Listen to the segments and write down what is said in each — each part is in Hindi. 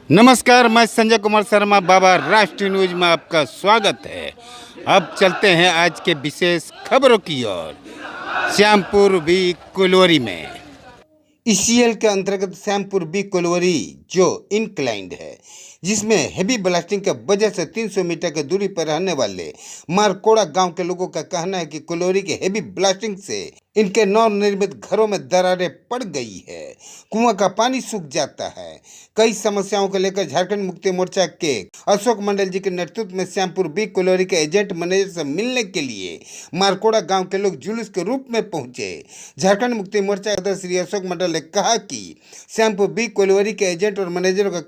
नमस्कार, मैं संजय कुमार शर्मा, बाबा राष्ट्रीय न्यूज में आपका स्वागत है। अब चलते हैं आज के विशेष खबरों की ओर। श्यामपुर बी कोलवरी में ईसीएल के अंतर्गत श्यामपुर बी कोलवरी जो इंक्लाइंड है, जिसमें हेवी ब्लास्टिंग के वजह से 300 मीटर की दूरी पर रहने वाले मारकोड़ा गांव के लोगों का कहना है कि कोलवरी के हेवी ब्लास्टिंग से इनके नवनिर्मित घरों में दरारें पड़ गई है, कुआं का पानी सूख जाता है। कई समस्याओं को लेकर झारखंड मुक्ति मोर्चा के अशोक मंडल जी के नेतृत्व में श्यामपुर बी कोलवरी के एजेंट मैनेजर से मिलने के लिए मारकोड़ा गांव के लोग जुलूस के रूप में पहुंचे। झारखंड मुक्ति मोर्चा के अध्यक्ष श्री अशोक मंडल ने कहा कि श्यामपुर बी कोलवरी के एजेंट और मैनेजरों का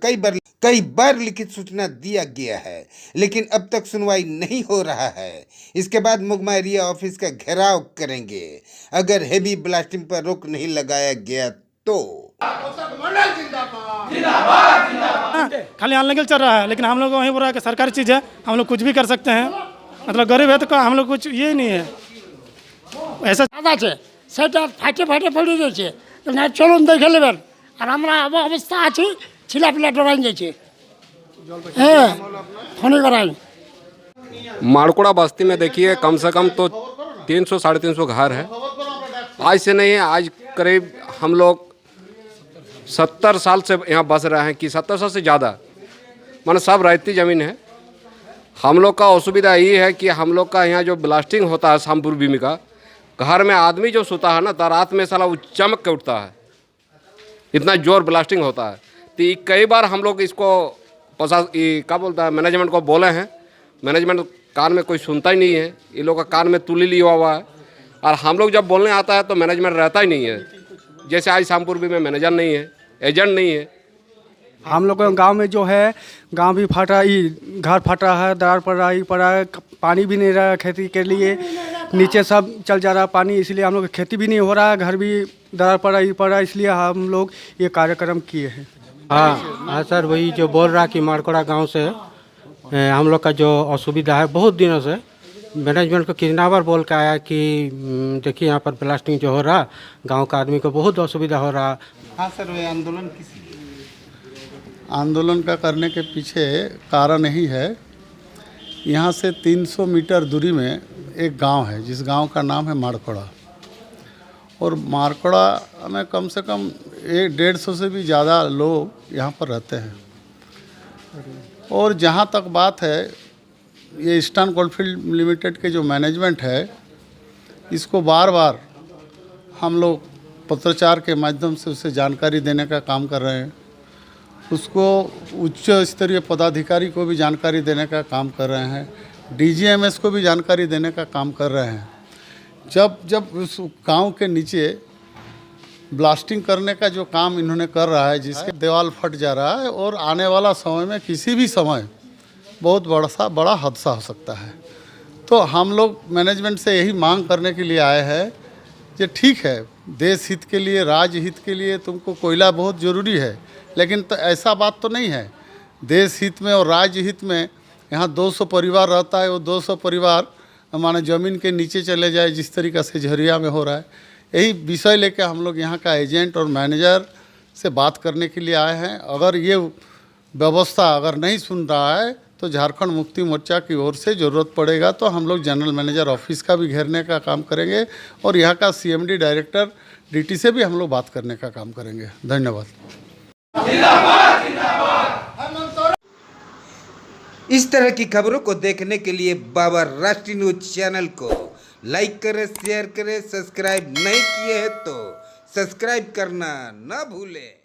कई बार लिखित सूचना दिया गया है, लेकिन अब तक सुनवाई नहीं हो रहा है। इसके बाद मुगमा एरिया ऑफिस का घेराव करेंगे अगर हेवी ब्लास्टिंग पर रोक नहीं लगाया गया तो। खाली अनलीगल चल रहा है, लेकिन हम लोग वहीं बोल रहा है कि सरकारी चीज़ है, हम लोग कुछ भी कर सकते हैं। मतलब गरीब है तो हम लोग कुछ ये नहीं है ऐसा সেটা ফাটে ফাটে পড়ে গেছে। না চলুন দেখে নেবেন। আর আমরা অবস্থা আছি ছিলাপিলা ডরাই গেছে। হ্যাঁ ফোনে করাই। मारकोड़ा बस्ती में देखिए कम से कम तो 300 साढ़े 300 घर है। आज से नहीं है, आज करीब हम लोग 70 साल से यहाँ बस रहे हैं कि 70 साल से ज़्यादा, माने सब रहती ज़मीन है। हम लोग का असुविधा ये है कि हम लोग का यहाँ जो ब्लास्टिंग होता है श्यामपुर बीमी का, घर में आदमी जो सोता है ना तो रात में साला वो चमक के उठता है, इतना जोर ब्लास्टिंग होता है। तो कई बार हम लोग इसको क्या बोलता है मैनेजमेंट को बोले हैं, मैनेजमेंट कान में कोई सुनता ही नहीं है। ये लोग का कान में तुली लिया हुआ है, और हम लोग जब बोलने आता है तो मैनेजमेंट रहता ही नहीं है। जैसे आज श्यामपुर भी में मैनेजर नहीं है, एजेंट नहीं है। हम लोग गांव में जो है, गांव भी फटा, घर फटा है, दरार पड़ा है, पानी भी नहीं रहा खेती के लिए, नीचे सब चल जा रहा है पानी, इसलिए हम लोग खेती भी नहीं हो रहा है, घर भी दरार पड़ा, इसलिए हम लोग ये कार्यक्रम किए हैं। हाँ सर, वही जो बोल रहा कि मारकोड़ा गांव से हम लोग का जो असुविधा है बहुत दिनों से, मैनेजमेंट को कितना बार बोल के आया कि देखिए यहाँ पर ब्लास्टिंग जो हो रहा, गांव का आदमी को बहुत असुविधा हो रहा। हाँ सर, वे आंदोलन किस आंदोलन का करने के पीछे कारण यही है, यहाँ से 300 मीटर दूरी में एक गांव है जिस गांव का नाम है मारकोड़ा, और मारकोड़ा में कम से कम 150 से भी ज़्यादा लोग यहाँ पर रहते हैं। और जहाँ तक बात है, ये ईस्टर्न कोलफील्ड लिमिटेड के जो मैनेजमेंट है, इसको बार बार हम लोग पत्रचार के माध्यम से उसे जानकारी देने का काम कर रहे हैं, उसको उच्च स्तरीय पदाधिकारी को भी जानकारी देने का काम कर रहे हैं, डीजीएमएस को भी जानकारी देने का काम कर रहे हैं। जब उस गांव के नीचे ब्लास्टिंग करने का जो काम इन्होंने कर रहा है, जिसके दीवार फट जा रहा है और आने वाला समय में किसी भी समय बहुत बड़ा हादसा हो सकता है। तो हम लोग मैनेजमेंट से यही मांग करने के लिए आए हैं कि ठीक है, देश हित के लिए, राज्य हित के लिए तुमको कोयला बहुत ज़रूरी है, लेकिन तो ऐसा बात तो नहीं है। देश हित में और राज्य हित में यहाँ 200 परिवार रहता है, वो 200 परिवार माने ज़मीन के नीचे चले जाए, जिस तरीक़े से झरिया में हो रहा है। यही विषय लेकर हम लोग यहाँ का एजेंट और मैनेजर से बात करने के लिए आए हैं। अगर ये व्यवस्था अगर नहीं सुन रहा है तो झारखंड मुक्ति मोर्चा की ओर से ज़रूरत पड़ेगा तो हम लोग जनरल मैनेजर ऑफिस का भी घेरने का काम करेंगे, और यहाँ का सीएमडी डायरेक्टर डीटी से भी हम लोग बात करने का काम करेंगे। धन्यवाद। इस तरह की खबरों को देखने के लिए बाबा राष्ट्रीय न्यूज चैनल को लाइक करें, शेयर करें, सब्सक्राइब नहीं किए हैं तो सब्सक्राइब करना ना भूलें।